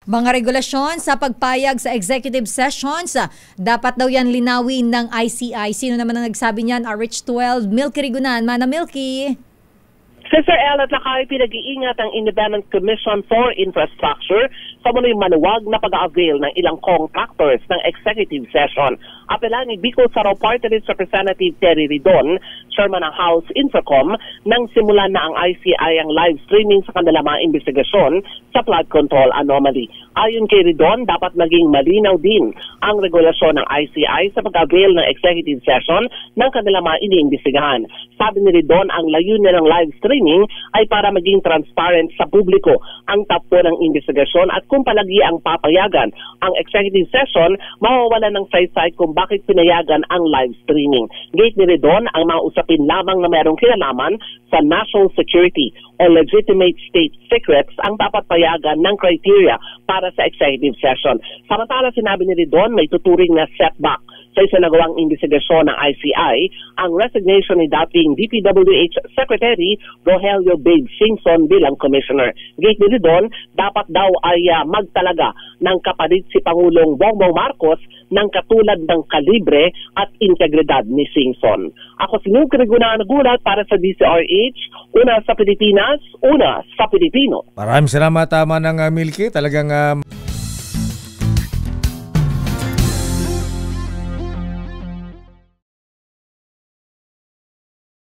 Mga regulasyon sa pagpayag sa executive sessions, dapat daw yan linawin ng ICI. Sino naman ang nagsabi niyan? RH12, Milky Rigunan. Mana Milky. Sister El at lakay pinag-iingat ang Independent Commission for Infrastructure sa muling manuwag na pag-avail ng ilang contractors ng executive session. Apela ni Bicol Saraw Party List Representative Terry Ridon, Chairman ng House Infracom, nang simulan na ang ICI ang live streaming sa kanilang mga investigasyon sa flood control anomaly. Ayon kay Ridon, dapat maging malinaw din ang regulasyon ng ICI sa pag-avail ng executive session ng kanilang mga iniimbestigahan. Sabi ni Ridon, ang layunin ng live streaming ay para maging transparent sa publiko ang takbo ng investigasyon at kung palagi ang papayagan ang executive session, mawawala ng saysay kung bakit pinayagan ang live streaming. Gate ni Ridon, ang mga usapin lamang na mayroong kinalaman sa national security o legitimate state secrets ang dapat payagan ng criteria para sa executive session. Samantala, sinabi ni Ridon, may tuturing na setback sa isinagawang investigasyon ng ICI ang resignation ni dating DPWH Secretary Rogelio Babe Singson bilang Commissioner. Gate ni Ridon, dapat daw ay magtalaga ng kapalit si Pangulong Bongbong Marcos ng katulad ng kalibre at integridad ni Singson. Ako si Milky Rigunan, nagulat para sa DCRH, una sa Pilipinas, una sa Pilipino. Maraming salamat, Manang Milky. Talagang